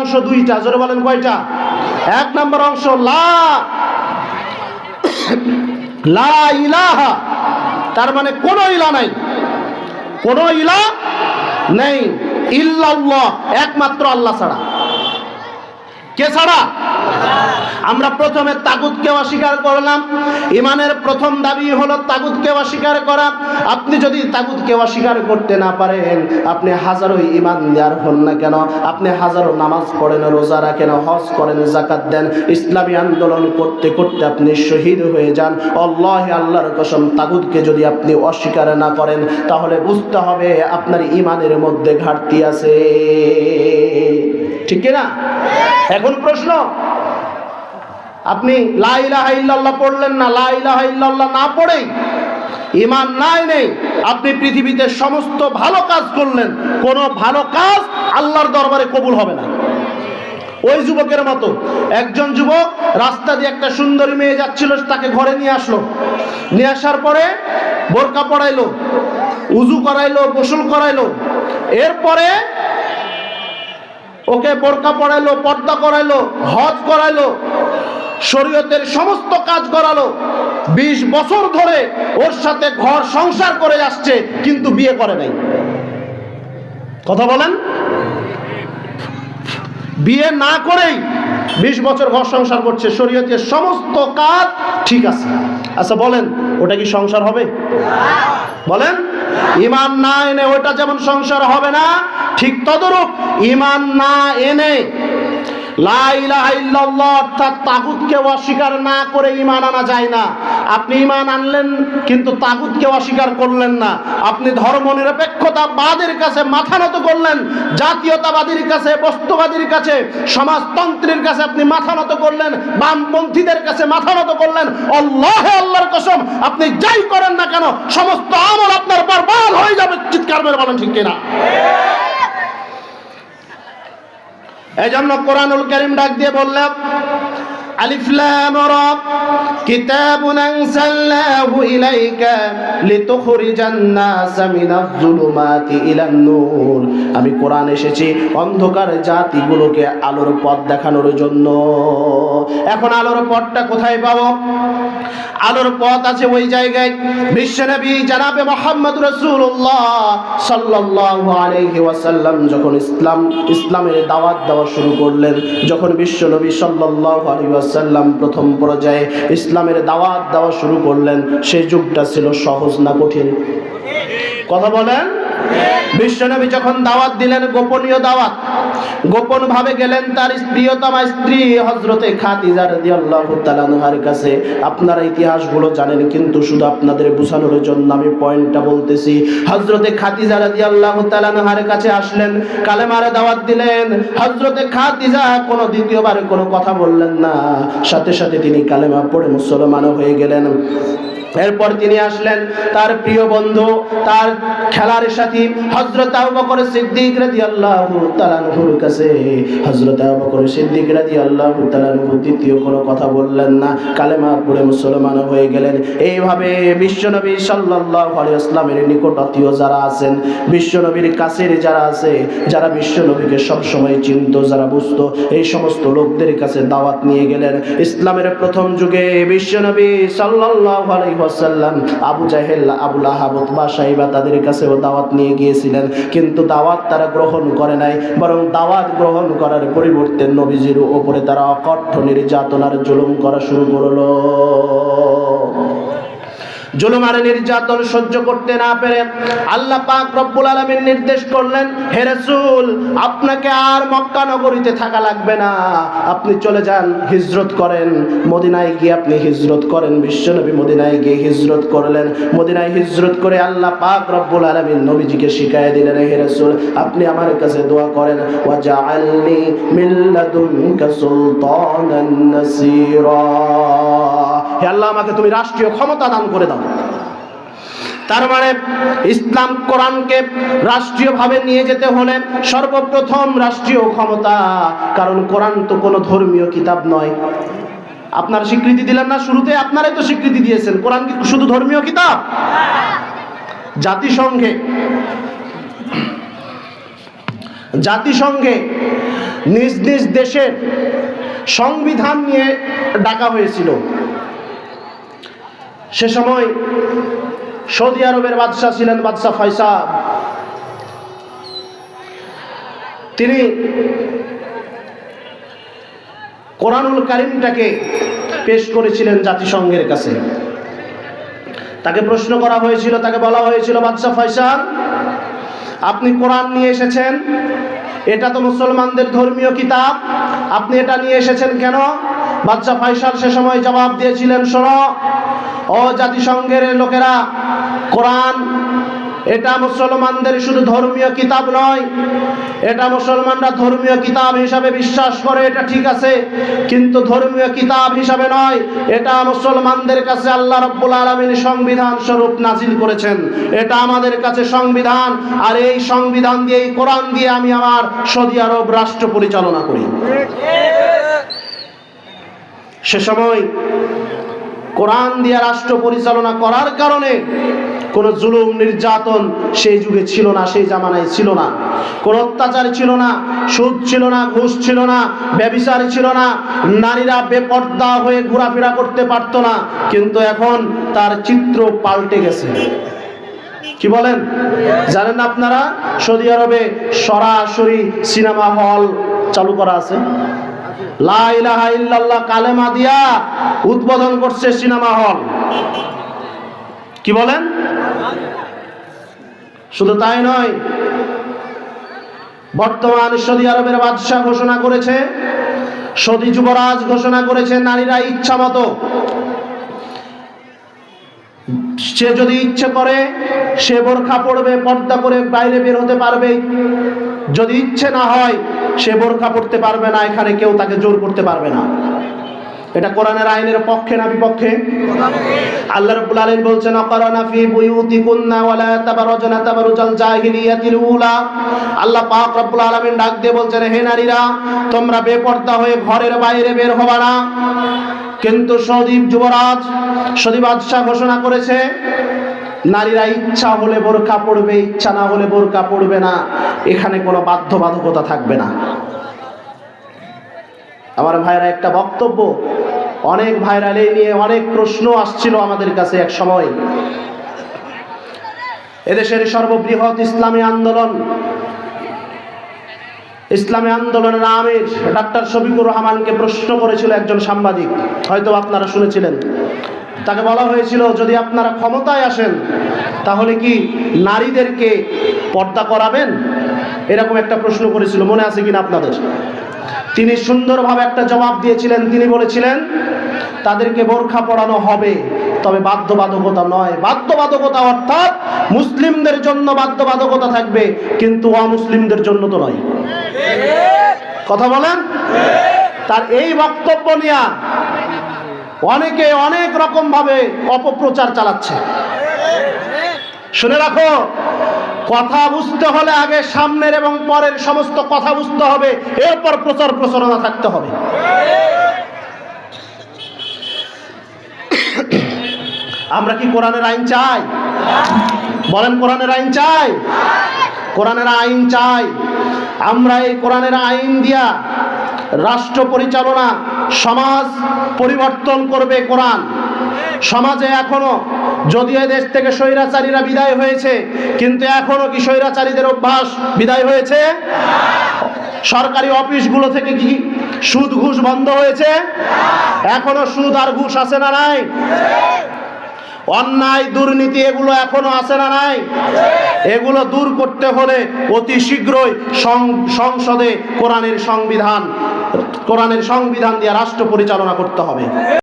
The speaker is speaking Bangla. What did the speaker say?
অংশ দুইটা, জোরে বলেন কয়টা? এক নম্বর অংশ লা ইলাহা, তার মানে কোনো ইলাহ নাই, কোনো ইলাহ নেই, ইল্লাল্লাহ, একমাত্র আল্লাহ ছাড়া। কে ছাড়া? আমরা প্রথমে তাগুতকে অস্বীকার করলাম। ইমানের প্রথম দাবি হলো তাগুতকে অস্বীকার করা। আপনি যদি তাগুতকে অস্বীকার করতে না পারেন, আপনি হাজারো ইমানদার হন না কেন, আপনি হাজারো নামাজ পড়েন, রোজা রাখেন, হজ করেন, যাকাত দেন, ইসলামী আন্দোলন করতে করতে আপনি শহীদ হয়ে যান, আল্লাহে আল্লাহর কসম, তাগুতকে যদি আপনি অস্বীকার না করেন, তাহলে বুঝতে হবে আপনার ইমানের মধ্যে ঘাটতি আছে। ঠিক না? এখন প্রশ্ন, আপনি লা ইলাহা ইল্লাল্লাহ পড়লেন না, লা ইলাহা ইল্লাল্লাহ না পড়েই ঈমান নাই নেই, আপনি পৃথিবীতে সমস্ত ভালো কাজ করলেন, কোনো ভালো কাজ আল্লাহর দরবারে কবুল হবে না। ওই যুবকের মতো একজন যুবক রাস্তা দিয়ে একটা সুন্দরী মেয়ে যাচ্ছিল, তাকে ঘরে নিয়ে আসলো, নিয়ে আসার পরে বোরকা পরাইলো, উজু করাইলো, গোসল করাইলো, এরপরে ওকে বোরকা পরাইলো, পর্দা করাইলো, হজ করাইলো, শরীয়তের সমস্ত কাজ করালো, 20 বছর ধরে ওর সাথে ঘর সংসার করে আসছে, কিন্তু বিয়ে করে নাই। কথা বলেন, বিয়ে না করেই 20 বছর ঘর সংসার করছে, শরীয়তের সমস্ত কাজ ঠিক আছে। আচ্ছা বলেন, ওটা কি সংসার হবে? বলেন, ঈমান না এনে ওটা যেমন সংসার হবে না, ঠিক তদরূপ ঈমান না এনে লা ইলাহা ইল্লাল্লাহ অর্থাৎ তাগুতকে অস্বীকার না করে ঈমান আনা যায় না। আপনি ঈমান আনলেন কিন্তু তাগুতকে অস্বীকার করলেন না, আপনি ধর্মনিরপেক্ষতাবাদের কাছে মাথা নত করলেন, জাতীয়তাবাদীর কাছে, বস্তুবাদীর কাছে, সমাজতন্ত্রের কাছে আপনি মাথা নত করলেন, বামপন্থীদের কাছে মাথা নত করলেন। আল্লাহে আল্লাহর কসম, আপনি যাই করেন না কেন সমস্ত আমল আপনার বরবাদ হয়ে যাবে। চিৎকার মেরে বলেন ঠিক কিনা? এজন্য কোরআনুল কারীম ডাক দিয়ে বললেন, আলিফ লাম রা কিতাবুন আনজালনাহু ইলাইকা লিতুখরিজান নাসা মিনাজ যুলুমাতি ইলান নূর। আমি কোরআন এসেছি অন্ধকার জাতিগুলোকে আলোর পথ দেখানোর জন্য। এখন আলোর পথটা কোথায় পাবো? আলোর পথ আছে ওই জায়গায় বিশ্বনবী জনাবে মুহাম্মদ রাসূলুল্লাহ সাল্লাল্লাহু আলাইহি ওয়াসাল্লাম যখন ইসলামের দাওয়াত দেওয়া শুরু করলেন, যখন বিশ্বনবী সাল্লাল্লাহু আলাইহি ওয়াসাল্লাম প্রথম পর্যায়ে ইসলামের দাওয়াত দেওয়া শুরু করলেন, সেই যুগটা ছিল সহজ না কঠিন? কথা বলেন। বিশ্বনবী যখন দাওয়াত দিলেন, গোপনীয় দাওয়াত, গোপন ভাবে গেলেন তার প্রিয়তমা স্ত্রী হযরতে খাদিজা রাদিয়াল্লাহু তাআলা আনহার কাছে। আপনারা ইতিহাসগুলো জানেন, কিন্তু শুধু আপনাদের বোঝানোর জন্য আমি পয়েন্টটা বলতেছি। হযরতে খাদিজা রাদিয়াল্লাহু তাআলা আনহার কাছে আসলেন, কালেমার দাওয়াত দিলেন। হযরতে খাদিজা কোনো দ্বিতীয়বার কোনো কথা বললেন না, সাথে সাথে তিনি কালেমা পড়ে মুসলমান হয়ে গেলেন। এরপর তিনি আসলেন তার প্রিয় বন্ধু, তার খেলার সাথী হযরত আবু বকর সিদ্দিক রাদিয়াল্লাহু তাআলা আনহুর কাছে। হযরত আবু বকর সিদ্দিক রাদিয়াল্লাহু তাআলা আনহু দ্বিতীয় কোনো কথা বললেন না, কালেমা পড়ে মুসলমান হয়ে গেলেন। এইভাবে বিশ্বনবী সাল্লাল্লাহু আলাইহি ওয়াসাল্লামের নিকট আত্মীয় যারা আছেন, বিশ্বনবীর কাছের যারা আছে, যারা বিশ্বনবীকে সব সময় চিনত, যারা বুঝতো, এই সমস্ত লোকদের কাছে দাওয়াত নিয়ে গেলেন। ইসলামের প্রথম যুগে বিশ্বনবী সাল্লাল্লাহু আলাইহি ওয়াসাল্লাম আবু জাহেল, আবু লাহাব, উতবা, শাইবা তাদের কাছেও দাওয়াত নিয়ে গিয়েছিলেন, কিন্তু দাওয়াত তারা গ্রহণ করে নাই, বরং দাওয়াত গ্রহণ করার পরিবর্তে নবীজির উপরে তারা অকঠ্য নির্যাতন আর জুলুম করা শুরু করলো। জুলুম আর নির্যাতন সহ্য করতে না পেরে আল্লাহ পাক রব্বুল আলামিন নির্দেশ করলেন, হে রাসূল, আপনাকে আর মক্কা নগরীতে থাকা লাগবে না, আপনি চলে যান, হিজরত করেন, মদিনায় গিয়ে আপনি হিজরত করেন। বিশ্বনবী মদিনায় গিয়ে হিজরত করলেন। মদিনায় হিজরত করে আল্লাহ পাক রব্বুল আলামিন নবীজিকে শিখায় দিলেন, হে রাসূল, আপনি আমার কাছে দোয়া করেন, ওয়াজআলনি মিন লাদুনকা সুলতানান নাসীরা, হে আল্লাহ, আমাকে তুমি রাষ্ট্রীয় ক্ষমতা দান করে দাও। তার মানে ইসলাম কোরআনকে রাষ্ট্রীয়ভাবে নিয়ে যেতে হলে সর্বপ্রথম রাষ্ট্রীয় ক্ষমতা, কারণ কোরআন তো কোনো ধর্মীয় কিতাব নয়। আপনারা স্বীকৃতি দিলেন না শুরুতে? আপনারাই তো স্বীকৃতি দিয়েছেন, কোরআন কি শুধু ধর্মীয় কিতাব? জাতিসংঘে নিজ নিজ দেশের সংবিধান নিয়ে ডাকা হয়েছিল। সে সময় সৌদি আরবের বাদশাহ ছিলেন বাদশাহ ফয়সাল। তিনি কোরআনুল কারীমটাকে পেশ করেছিলেন জাতিসংঘের কাছে। তাকে প্রশ্ন করা হয়েছিল, তাকে বলা হয়েছিল, বাদশাহ ফয়সাল, আপনি কোরআন নিয়ে এসেছেন, এটা তো মুসলমানদের ধর্মীয় কিতাব, আপনি এটা নিয়ে এসেছেন কেন? বাদশাহ ফয়সাল সে সময় জবাব দিয়েছিলেন, শোনো ও জাতিসংঘের লোকেরা, কোরআন এটা মুসলমানদের শুধু ধর্মীয় কিতাব নয়, এটা মুসলমানরা ধর্মীয় কিতাব হিসাবে বিশ্বাস করে, এটা ঠিক আছে, কিন্তু ধর্মীয় কিতাব হিসাবে নয়, এটা মুসলমানদের কাছে আল্লাহ রাব্বুল আলামিন সংবিধান স্বরূপ নাজিল করেছেন, এটা আমাদের কাছে সংবিধান, আর এই সংবিধান দিয়ে, এই কোরআন দিয়ে আমি আমার সৌদি আরব রাষ্ট্র পরিচালনা করি। সে সময় কোরআন দিয়ে রাষ্ট্র পরিচালনা করার কারণে কোন জুলুম নির্যাতন সেই যুগে ছিল না, সেই জামানায় ছিল না, কোন অত্যাচার ছিল না, সুদ ছিল না, ঘুষ ছিল না, ব্যভিচার ছিল না, নারীরা বেপর্দা হয়ে ঘোরাফেরা করতে পারত না। কিন্তু এখন তার চিত্র পাল্টে গেছে। কি বলেন? জানেন না আপনারা, সৌদি আরবে সরাসরি সিনেমা হল চালু করা আছে। লা ইলাহা ইল্লাল্লাহ কালেমা দিয়া উদ্বোধন করছে সিনেমা হল। কি বলেন? শুধু তাই নয়, বর্তমান সৌদি আরবের বাদশাহ ঘোষণা করেছে, সৌদি যুবরাজ ঘোষণা করেছে, নারীরা ইচ্ছা মতো, সে যদি ইচ্ছে করে সে বোরখা পরবে, পর্দা করে বাইরে বের হতে পারবে, যদি ইচ্ছে না হয় সে বোরখা পরতে পারবে না, এখানে কেউ তাকে জোর করতে পারবে না। এটা কোরআনের আইনের পক্ষে না বিপক্ষে? আল্লাহ রাব্বুল আলামিন বলছেন, আকারানা ফি বুয়ুতিকুন্না ওয়ালা তাবাররাজনা তাবারুজাল জাহিলিয়াতিল উলা। আল্লাহ পাক রব্বুল আলামিন ডাক দিয়ে বলছেন, হে নারীরা, তোমরা বেপর্দা হয়ে ঘরের বাইরে বের হবে না। কিন্তু সৌদি যুবরাজ, সৌদি বাদশাহ ঘোষণা করেছে, নারীরা ইচ্ছা হলে বোরকা পরবে, ইচ্ছা না হলে বোরকা পরবে না, এখানে কোনো বাধ্যবাধকতা থাকবে না। আমার ভাইরা, একটা বক্তব্য, অনেক ভাইরাল, এই নিয়ে অনেক প্রশ্ন আসছিল আমাদের কাছে এক সময়। এদেশের সর্ববৃহৎ ইসলামী আন্দোলন, ইসলামী আন্দোলনের আমির ডাক্তার শফিকুর রহমানকে প্রশ্ন করেছিল একজন সাংবাদিক, হয়তো আপনারা শুনেছিলেন। তাকে বলা হয়েছিল, যদি আপনারা ক্ষমতায় আসেন তাহলে কি নারীদেরকে পর্দা করাবেন? এরকম একটা প্রশ্ন করেছিল, মনে আছে কিনা আপনাদের? তিনি সুন্দরভাবে একটা জবাব দিয়েছিলেন। তিনি বলেছিলেন, তাদেরকে বোরখা পরানো হবে, তবে বাধ্যবাধকতা নয়। বাধ্যবাধকতা অর্থাৎ মুসলিমদের জন্য বাধ্যবাধকতা থাকবে, কিন্তু অমুসলিমদের জন্য তো নয়। কথা বলেন? তার এই বক্তব্য নিয়ে অনেকে অনেক রকম ভাবে অপপ্রচার চালাচ্ছে। শুনে রাখো, কথা বুঝতে হলে আগে সামনের এবং পরের সমস্ত কথা বুঝতে হবে, এরপর প্রচার প্রচারণা থাকতে হবে। আমরা কি কোরআনের আইন চাই? বলেন, কোরআনের আইন চাই? কোরআনের আইন চাই। আমরা এই কোরআনের আইন দিয়া রাষ্ট্র পরিচালনা, সমাজ পরিবর্তন করবে কোরআন। সমাজে এখনো, যদিও দেশ থেকে স্বৈরাচারীরা বিদায় হয়েছে, কিন্তু এখনো কি স্বৈরাচারীদের অভ্যাস বিদায় হয়েছে? সরকারি অফিসগুলো থেকে কি সুদ ঘুষ বন্ধ হয়েছে? এখনো সুদ আর ঘুষ আছে না নাই? অন্যায় দুর্নীতি এগুলো এখনো আছে না নাই? এগুলো দূর করতে হলে অতি শীঘ্রই সংসদে কোরআনের সংবিধান দিয়ে রাষ্ট্র পরিচালনা করতে হবে।